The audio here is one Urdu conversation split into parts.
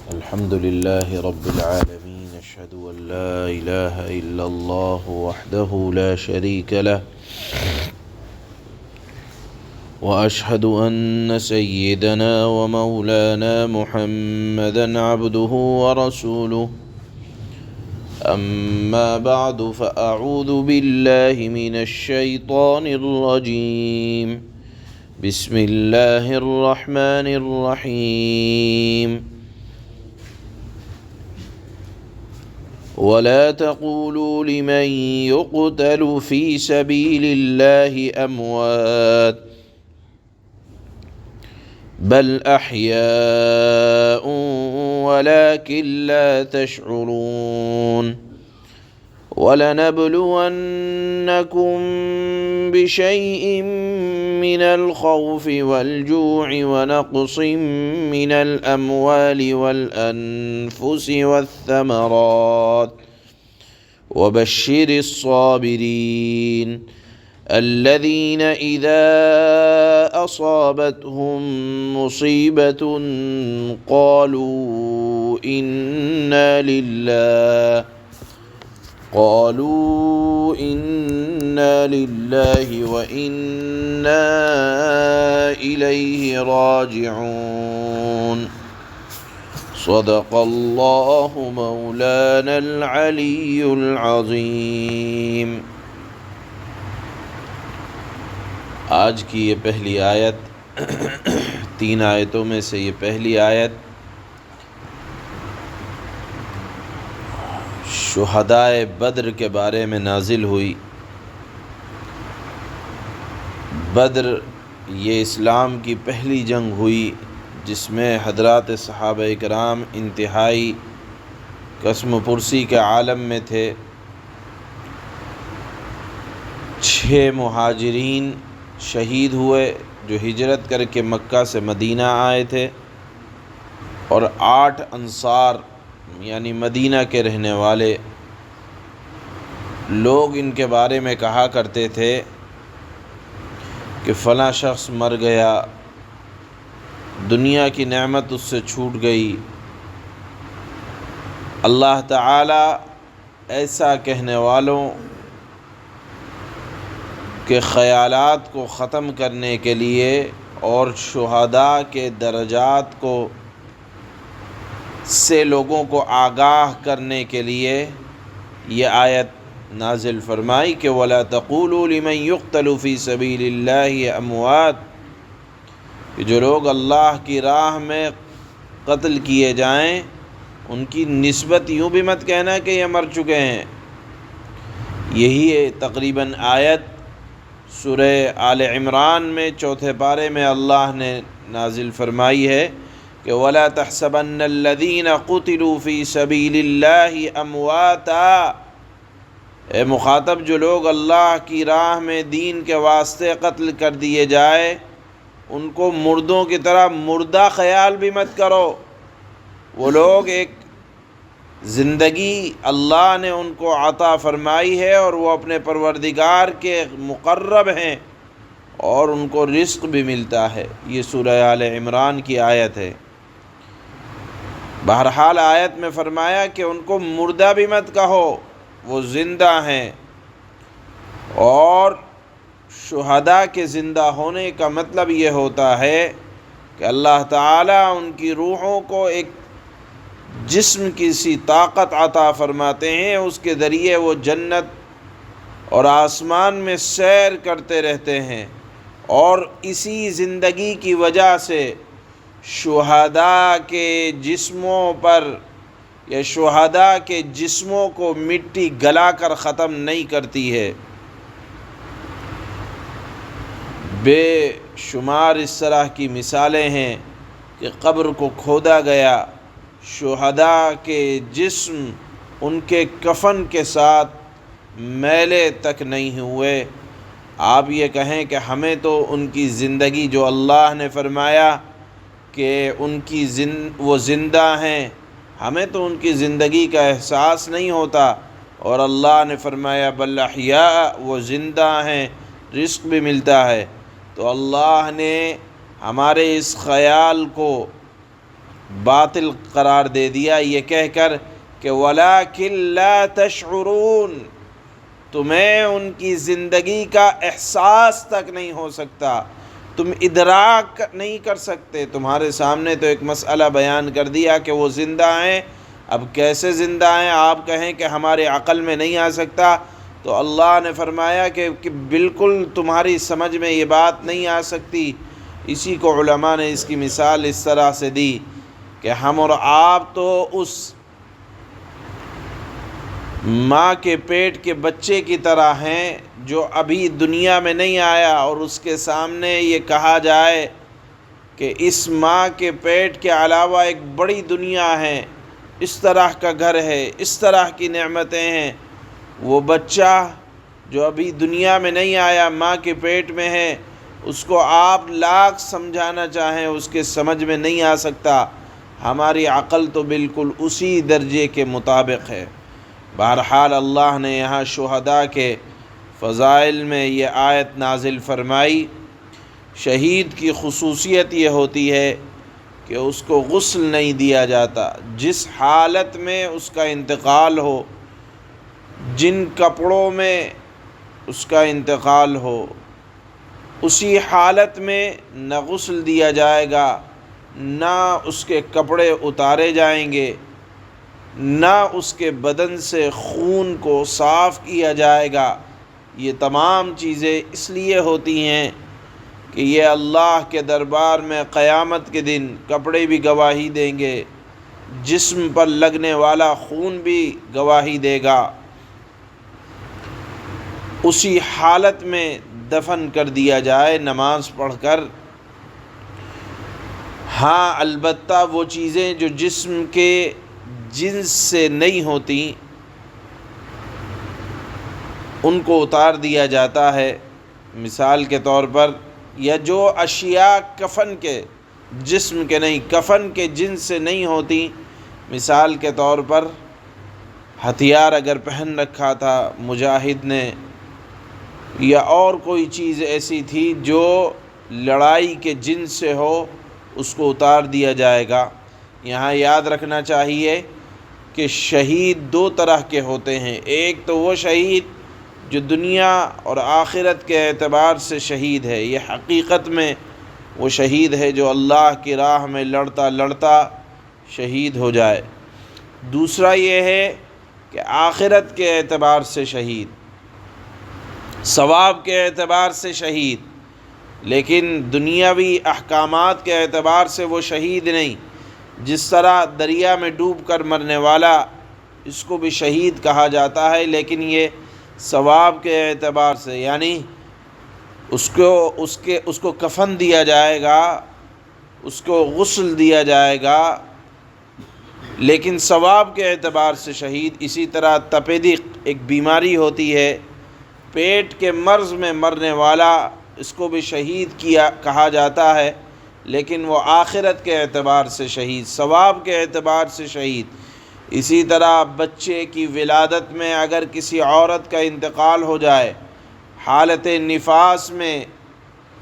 الحمد لله رب العالمين، أشهد أن لا إله إلا الله وحده لا شريك له، وأشهد أن سيدنا ومولانا محمدا عبده ورسوله. أما بعد، فأعوذ بالله من الشيطان الرجيم. بسم الله الرحمن الرحيم. ولا تقولوا لمن يقتل في سبيل الله أموات بل أحياء ولكن لا تشعرون. ولنبلونكم بشيء من الخوف والجوع ونقص من الأموال والأنفس والثمرات وبشر الصابرين الذين إذا أصابتهم مصيبة قالوا إنا لله وإنا إليه راجعون. صدق الله مولانا العلي العظيم. آج کی یہ پہلی آیت، 3 آیتوں میں سے یہ پہلی آیت شہدائے بدر کے بارے میں نازل ہوئی۔ بدر یہ اسلام کی پہلی جنگ ہوئی جس میں حضرات صحابہ کرام انتہائی قسم پرسی کے عالم میں تھے۔ 6 مہاجرین شہید ہوئے جو ہجرت کر کے مکہ سے مدینہ آئے تھے، اور 8 انصار یعنی مدینہ کے رہنے والے لوگ ان کے بارے میں کہا کرتے تھے کہ فلاں شخص مر گیا، دنیا کی نعمت اس سے چھوٹ گئی۔ اللہ تعالی ایسا کہنے والوں کے خیالات کو ختم کرنے کے لیے اور شہداء کے درجات سے لوگوں کو آگاہ کرنے کے لیے یہ آیت نازل فرمائی کہ وَلَا تَقُولُوا لِمَنْ يُقْتَلُ فِي سَبِيلِ اللَّهِ أَمْوَاتٌ، کہ جو لوگ اللہ کی راہ میں قتل کیے جائیں ان کی نسبت یوں بھی مت کہنا کہ یہ مر چکے ہیں۔ یہی تقریباً آیت سورہ آل عمران میں 4 پارے میں اللہ نے نازل فرمائی ہے کہ وَلَا تَحْسَبَنَّ الَّذِينَ قُتِلُوا فِي سَبِيلِ اللَّهِ أَمْوَاتًا، اے مخاطب جو لوگ اللہ کی راہ میں دین کے واسطے قتل کر دیے جائے ان کو مردوں کی طرح مردہ خیال بھی مت کرو۔ وہ لوگ ایک زندگی اللہ نے ان کو عطا فرمائی ہے اور وہ اپنے پروردگار کے مقرب ہیں اور ان کو رزق بھی ملتا ہے۔ یہ سورہ آل عمران کی آیت ہے۔ بہرحال آیت میں فرمایا کہ ان کو مردہ بھی مت کہو، وہ زندہ ہیں، اور شہداء کے زندہ ہونے کا مطلب یہ ہوتا ہے کہ اللہ تعالیٰ ان کی روحوں کو ایک جسم کی سی طاقت عطا فرماتے ہیں، اس کے ذریعے وہ جنت اور آسمان میں سیر کرتے رہتے ہیں، اور اسی زندگی کی وجہ سے شہداء کے جسموں پر یا شہداء کے جسموں کو مٹی گلا کر ختم نہیں کرتی ہے۔ بے شمار اس طرح کی مثالیں ہیں کہ قبر کو کھودا گیا، شہداء کے جسم ان کے کفن کے ساتھ میلے تک نہیں ہوئے۔ آپ یہ کہیں کہ ہمیں تو ان کی زندگی جو اللہ نے فرمایا کہ وہ زندہ ہیں، ہمیں تو ان کی زندگی کا احساس نہیں ہوتا، اور اللہ نے فرمایا بل احیاء، وہ زندہ ہیں، رزق بھی ملتا ہے۔ تو اللہ نے ہمارے اس خیال کو باطل قرار دے دیا یہ کہہ کر کہ وَلَٰكِن لَا تَشْعُرُونَ، تمہیں ان کی زندگی کا احساس تک نہیں ہو سکتا، تم ادراک نہیں کر سکتے۔ تمہارے سامنے تو ایک مسئلہ بیان کر دیا کہ وہ زندہ ہیں، اب کیسے زندہ ہیں آپ کہیں کہ ہمارے عقل میں نہیں آ سکتا، تو اللہ نے فرمایا کہ بالکل تمہاری سمجھ میں یہ بات نہیں آ سکتی۔ اسی کو علماء نے اس کی مثال اس طرح سے دی کہ ہم اور آپ تو اس ماں کے پیٹ کے بچے کی طرح ہیں جو ابھی دنیا میں نہیں آیا، اور اس کے سامنے یہ کہا جائے کہ اس ماں کے پیٹ کے علاوہ ایک بڑی دنیا ہے، اس طرح کا گھر ہے، اس طرح کی نعمتیں ہیں۔ وہ بچہ جو ابھی دنیا میں نہیں آیا، ماں کے پیٹ میں ہے، اس کو آپ لاکھ سمجھانا چاہیں اس کے سمجھ میں نہیں آ سکتا۔ ہماری عقل تو بالکل اسی درجے کے مطابق ہے۔ بہرحال اللہ نے یہاں شہداء کے فضائل میں یہ آیت نازل فرمائی۔ شہید کی خصوصیت یہ ہوتی ہے کہ اس کو غسل نہیں دیا جاتا، جس حالت میں اس کا انتقال ہو، جن کپڑوں میں اس کا انتقال ہو، اسی حالت میں نہ غسل دیا جائے گا، نہ اس کے کپڑے اتارے جائیں گے، نہ اس کے بدن سے خون کو صاف کیا جائے گا۔ یہ تمام چیزیں اس لیے ہوتی ہیں کہ یہ اللہ کے دربار میں قیامت کے دن کپڑے بھی گواہی دیں گے، جسم پر لگنے والا خون بھی گواہی دے گا۔ اسی حالت میں دفن کر دیا جائے نماز پڑھ کر۔ ہاں البتہ وہ چیزیں جو جسم کے جنس سے نہیں ہوتی ان کو اتار دیا جاتا ہے، مثال کے طور پر، یا جو اشیاء کفن کے جسم کے نہیں، کفن کے جنس سے نہیں ہوتی، مثال کے طور پر ہتھیار اگر پہن رکھا تھا مجاہد نے، یا اور کوئی چیز ایسی تھی جو لڑائی کے جنس سے ہو، اس کو اتار دیا جائے گا۔ یہاں یاد رکھنا چاہیے کہ شہید دو طرح کے ہوتے ہیں، ایک تو وہ شہید جو دنیا اور آخرت کے اعتبار سے شہید ہے، یہ حقیقت میں وہ شہید ہے جو اللہ کی راہ میں لڑتا لڑتا شہید ہو جائے۔ دوسرا یہ ہے کہ آخرت کے اعتبار سے شہید، ثواب کے اعتبار سے شہید، لیکن دنیاوی احکامات کے اعتبار سے وہ شہید نہیں۔ جس طرح دریا میں ڈوب کر مرنے والا، اس کو بھی شہید کہا جاتا ہے، لیکن یہ ثواب کے اعتبار سے، یعنی اس کو کفن دیا جائے گا، اس کو غسل دیا جائے گا، لیکن ثواب کے اعتبار سے شہید۔ اسی طرح تپیدق ایک بیماری ہوتی ہے، پیٹ کے مرض میں مرنے والا، اس کو بھی شہید کہا جاتا ہے، لیکن وہ آخرت کے اعتبار سے شہید، ثواب کے اعتبار سے شہید۔ اسی طرح بچے کی ولادت میں اگر کسی عورت کا انتقال ہو جائے حالت نفاس میں،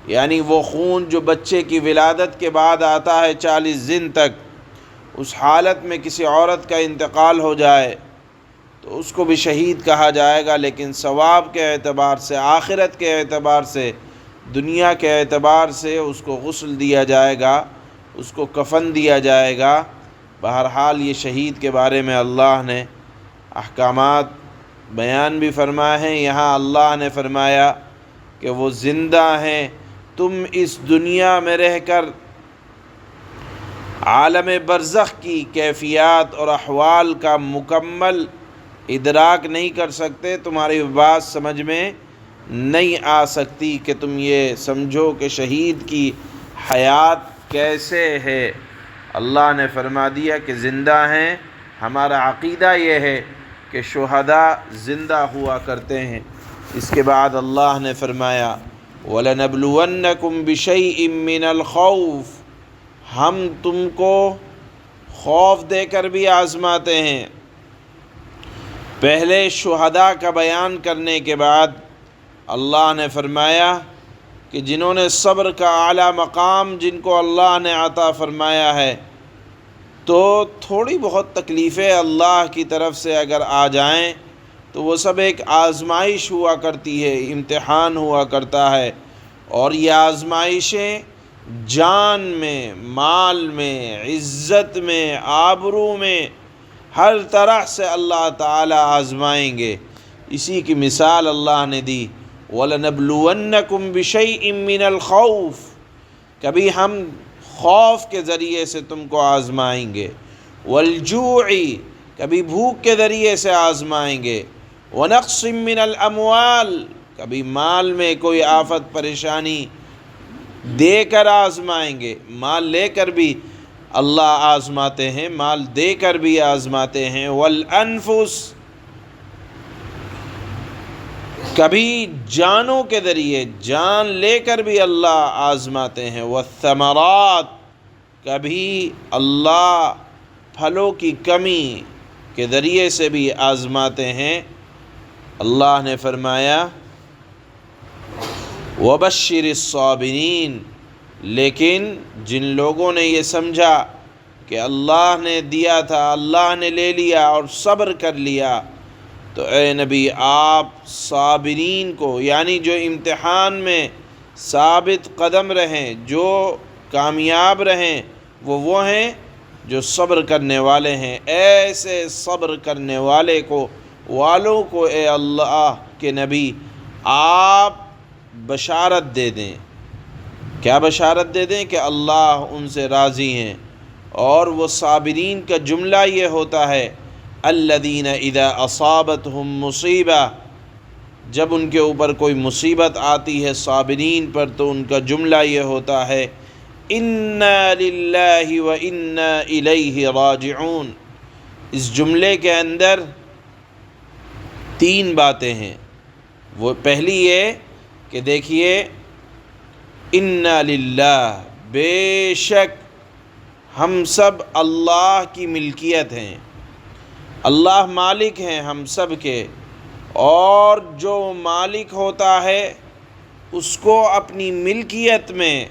یعنی وہ خون جو بچے کی ولادت کے بعد آتا ہے 40 دن تک، اس حالت میں کسی عورت کا انتقال ہو جائے تو اس کو بھی شہید کہا جائے گا، لیکن ثواب کے اعتبار سے، آخرت کے اعتبار سے، دنیا کے اعتبار سے اس کو غسل دیا جائے گا، اس کو کفن دیا جائے گا۔ بہرحال یہ شہید کے بارے میں اللہ نے احکامات بیان بھی فرمائے ہیں۔ یہاں اللہ نے فرمایا کہ وہ زندہ ہیں، تم اس دنیا میں رہ کر عالم برزخ کی کیفیات اور احوال کا مکمل ادراک نہیں کر سکتے، تمہاری بات سمجھ میں نہیں آ سکتی کہ تم یہ سمجھو کہ شہید کی حیات کیسے ہے۔ اللہ نے فرما دیا کہ زندہ ہیں۔ ہمارا عقیدہ یہ ہے کہ شہداء زندہ ہوا کرتے ہیں۔ اس کے بعد اللہ نے فرمایا وَلَنَبْلُوَنَّكُمْ بِشَيْءٍ مِّنَ الْخَوْفِ، ہم تم کو خوف دے کر بھی آزماتے ہیں۔ پہلے شہداء کا بیان کرنے کے بعد اللہ نے فرمایا کہ جنہوں نے صبر کا اعلیٰ مقام جن کو اللہ نے عطا فرمایا ہے، تو تھوڑی بہت تکلیفیں اللہ کی طرف سے اگر آ جائیں تو وہ سب ایک آزمائش ہوا کرتی ہے، امتحان ہوا کرتا ہے، اور یہ آزمائشیں جان میں، مال میں، عزت میں، آبرو میں، ہر طرح سے اللہ تعالیٰ آزمائیں گے۔ اسی کی مثال اللہ نے دی، وَلَنَبْلُوَنَّكُمْ بِشَيْءٍ مِّنَ الْخَوْفِ، کبھی ہم خوف کے ذریعے سے تم کو آزمائیں گے، وَالْجُوعِ، کبھی بھوک کے ذریعے سے آزمائیں گے، وَنَقْصٍ مِّنَ الْأَمْوَالِ، کبھی مال میں کوئی آفت پریشانی دے کر آزمائیں گے، مال لے کر بھی اللہ آزماتے ہیں، مال دے کر بھی آزماتے ہیں، وَالْأَنفُسِ، کبھی جانوں کے ذریعے جان لے کر بھی اللہ آزماتے ہیں، وَالثَّمَرَاتِ، کبھی اللہ پھلوں کی کمی کے ذریعے سے بھی آزماتے ہیں۔ اللہ نے فرمایا وَبَشِّرِ الصَّابِرِينَ، لیکن جن لوگوں نے یہ سمجھا کہ اللہ نے دیا تھا، اللہ نے لے لیا اور صبر کر لیا، تو اے نبی آپ صابرین کو، یعنی جو امتحان میں ثابت قدم رہیں، جو کامیاب رہیں، وہ ہیں جو صبر کرنے والے ہیں۔ ایسے صبر کرنے والوں کو اے اللہ کے نبی آپ بشارت دے دیں۔ کیا بشارت دے دیں؟ کہ اللہ ان سے راضی ہیں۔ اور وہ صابرین کا جملہ یہ ہوتا ہے الذین اذا اصابتہم مصیبہ، جب ان کے اوپر کوئی مصیبت آتی ہے صابرین پر، تو ان کا جملہ یہ ہوتا ہے انا للہ و انا الیہ راجعون۔ اس جملے کے اندر تین باتیں ہیں۔ وہ پہلی یہ کہ دیکھیے انا للہ، بے شک ہم سب اللہ کی ملکیت ہیں، اللہ مالک ہیں ہم سب کے، اور جو مالک ہوتا ہے اس کو اپنی ملکیت میں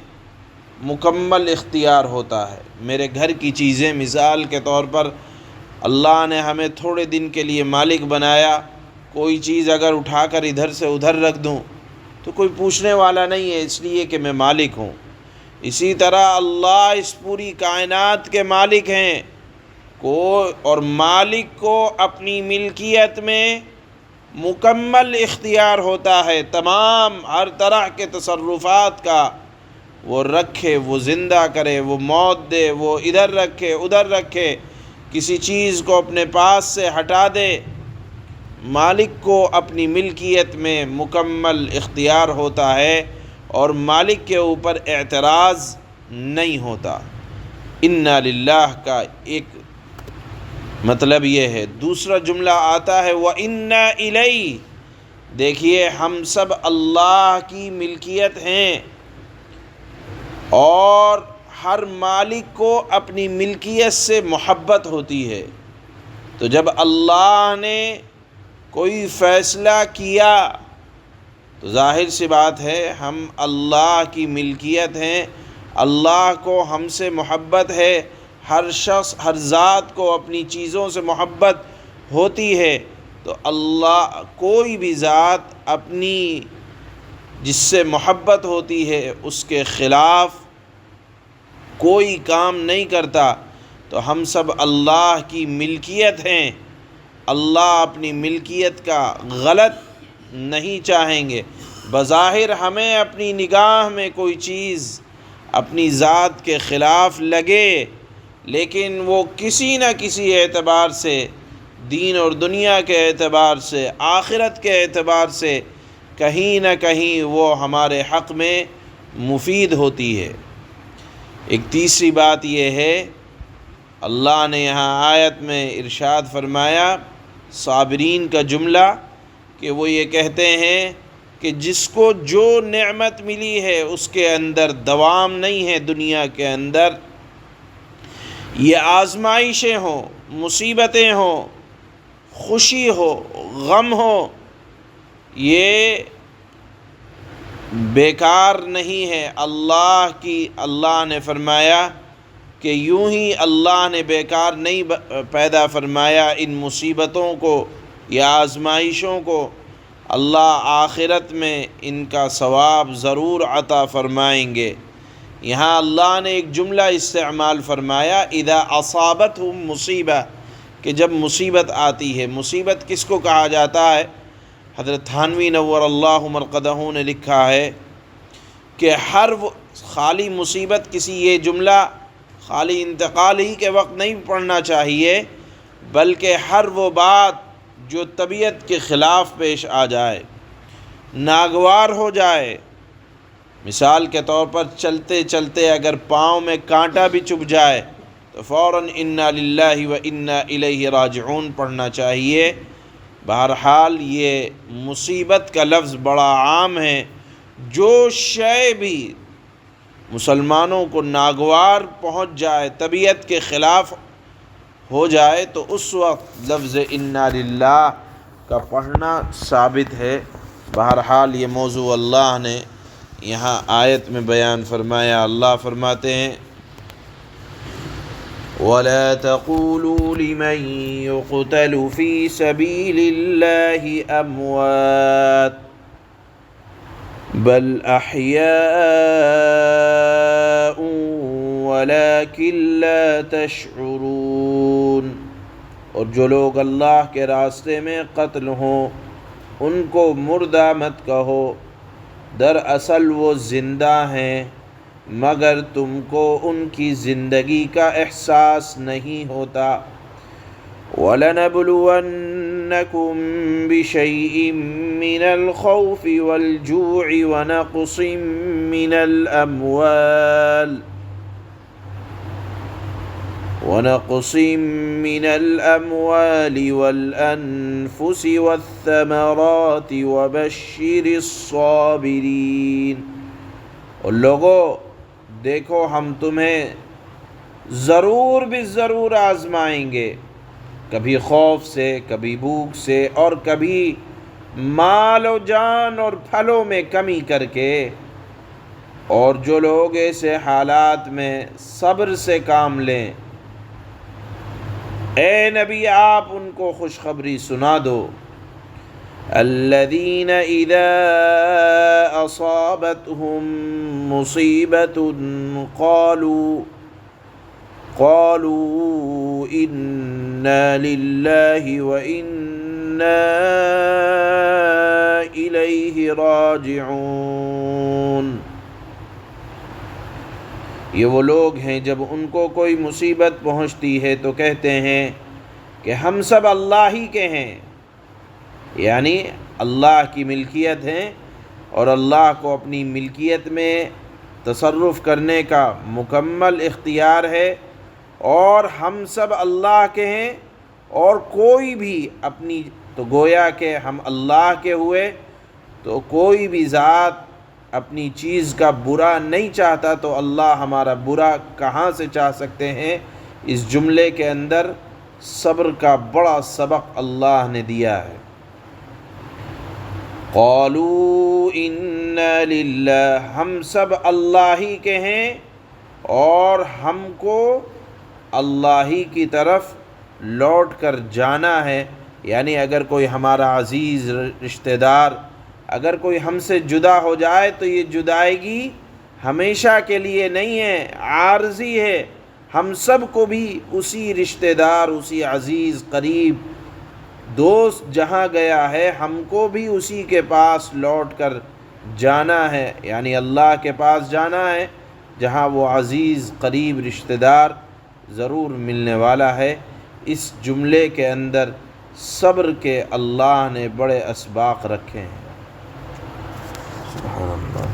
مکمل اختیار ہوتا ہے۔ میرے گھر کی چیزیں مثال کے طور پر اللہ نے ہمیں تھوڑے دن کے لیے مالک بنایا، کوئی چیز اگر اٹھا کر ادھر سے ادھر رکھ دوں تو کوئی پوچھنے والا نہیں ہے، اس لیے کہ میں مالک ہوں۔ اسی طرح اللہ اس پوری کائنات کے مالک ہیں، اور مالک کو اپنی ملکیت میں مکمل اختیار ہوتا ہے، تمام ہر طرح کے تصرفات کا۔ وہ رکھے، وہ زندہ کرے، وہ موت دے، وہ ادھر رکھے ادھر رکھے، کسی چیز کو اپنے پاس سے ہٹا دے، مالک کو اپنی ملکیت میں مکمل اختیار ہوتا ہے، اور مالک کے اوپر اعتراض نہیں ہوتا۔ انا للہ کا ایک مطلب یہ ہے۔ دوسرا جملہ آتا ہے وَإِنَّا إِلَيْهِ، دیکھیے ہم سب اللہ کی ملکیت ہیں، اور ہر مالک کو اپنی ملکیت سے محبت ہوتی ہے۔ تو جب اللہ نے کوئی فیصلہ کیا تو ظاہر سی بات ہے ہم اللہ کی ملکیت ہیں، اللہ کو ہم سے محبت ہے، ہر شخص ہر ذات کو اپنی چیزوں سے محبت ہوتی ہے، تو اللہ کوئی بھی ذات اپنی جس سے محبت ہوتی ہے اس کے خلاف کوئی کام نہیں کرتا۔ تو ہم سب اللہ کی ملکیت ہیں، اللہ اپنی ملکیت کا غلط نہیں چاہیں گے۔ بظاہر ہمیں اپنی نگاہ میں کوئی چیز اپنی ذات کے خلاف لگے، لیکن وہ کسی نہ کسی اعتبار سے، دین اور دنیا کے اعتبار سے، آخرت کے اعتبار سے، کہیں نہ کہیں وہ ہمارے حق میں مفید ہوتی ہے۔ ایک تیسری بات یہ ہے، اللہ نے یہاں آیت میں ارشاد فرمایا صابرین کا جملہ، کہ وہ یہ کہتے ہیں کہ جس کو جو نعمت ملی ہے اس کے اندر دوام نہیں ہے، دنیا کے اندر یہ آزمائشیں ہوں، مصیبتیں ہوں، خوشی ہو، غم ہو، یہ بیکار نہیں ہے۔ اللہ نے فرمایا کہ یوں ہی اللہ نے بیکار نہیں پیدا فرمایا ان مصیبتوں کو یا آزمائشوں کو، اللہ آخرت میں ان کا ثواب ضرور عطا فرمائیں گے۔ یہاں اللہ نے ایک جملہ استعمال فرمایا، اذا اصابتہم مصیبہ، کہ جب مصیبت آتی ہے۔ مصیبت کس کو کہا جاتا ہے؟ حضرت تھانوی نور اللہ مرقدہ نے لکھا ہے کہ ہر خالی مصیبت، کسی یہ جملہ خالی انتقال ہی کے وقت نہیں پڑھنا چاہیے، بلکہ ہر وہ بات جو طبیعت کے خلاف پیش آ جائے، ناگوار ہو جائے۔ مثال کے طور پر چلتے چلتے اگر پاؤں میں کانٹا بھی چبھ جائے تو فوراً انا للہ و انا الیہ راجعون پڑھنا چاہیے۔ بہرحال یہ مصیبت کا لفظ بڑا عام ہے، جو شے بھی مسلمانوں کو ناگوار پہنچ جائے، طبیعت کے خلاف ہو جائے، تو اس وقت لفظ انا للہ کا پڑھنا ثابت ہے۔ بہرحال یہ موضوع اللہ نے یہاں آیت میں بیان فرمایا۔ اللہ فرماتے ہیں وَلَا تَقُولُوا لِمَن يُقْتَلُ فِي سَبِيلِ اللَّهِ أَمْوَاتٌ بَلْ أَحْيَاءٌ وَلَكِن لَّا تَشْعُرُونَ، اور جو لوگ اللہ کے راستے میں قتل ہوں ان کو مردہ مت کہو، دراصل وہ زندہ ہیں مگر تم کو ان کی زندگی کا احساس نہیں ہوتا۔ وَلَنَبْلُوَنَّكُم بِشَيْءٍ مِّنَ الْخَوْفِ وَالْجُوعِ وَنَقْصٍ مِّنَ الْأَمْوَالِ وَالْأَنفُسِ وَالثَّمَرَاتِ وَبَشِّرِ الصَّابِرِينَ۔ اور لوگو دیکھو ہم تمہیں ضرور بھی ضرور آزمائیں گے، کبھی خوف سے، کبھی بھوک سے، اور کبھی مال و جان اور پھلوں میں کمی کر کے۔ اور جو لوگ ایسے حالات میں صبر سے کام لیں، اے نبی آپ ان کو خوشخبری سنا دو۔ الذین اذا اصابتهم مصیبۃ قالوا انا للہ وانا الیہ راجعون۔ یہ وہ لوگ ہیں جب ان کو کوئی مصیبت پہنچتی ہے تو کہتے ہیں کہ ہم سب اللہ ہی کے ہیں، یعنی اللہ کی ملکیت ہیں اور اللہ کو اپنی ملکیت میں تصرف کرنے کا مکمل اختیار ہے، اور ہم سب اللہ کے ہیں، اور کوئی بھی اپنی، تو گویا کہ ہم اللہ کے ہوئے تو کوئی بھی ذات اپنی چیز کا برا نہیں چاہتا، تو اللہ ہمارا برا کہاں سے چاہ سکتے ہیں؟ اس جملے کے اندر صبر کا بڑا سبق اللہ نے دیا ہے۔ قالوا انا للہ، ہم سب اللہ ہی کے ہیں اور ہم کو اللہ ہی کی طرف لوٹ کر جانا ہے۔ یعنی اگر کوئی ہمارا عزیز رشتہ دار اگر کوئی ہم سے جدا ہو جائے تو یہ جدائیگی ہمیشہ کے لیے نہیں ہے، عارضی ہے۔ ہم سب کو بھی اسی رشتہ دار، اسی عزیز قریب دوست جہاں گیا ہے، ہم کو بھی اسی کے پاس لوٹ کر جانا ہے، یعنی اللہ کے پاس جانا ہے جہاں وہ عزیز قریب رشتہ دار ضرور ملنے والا ہے۔ اس جملے کے اندر صبر کے اللہ نے بڑے اسباق رکھے ہیں۔ سبحان اللہ۔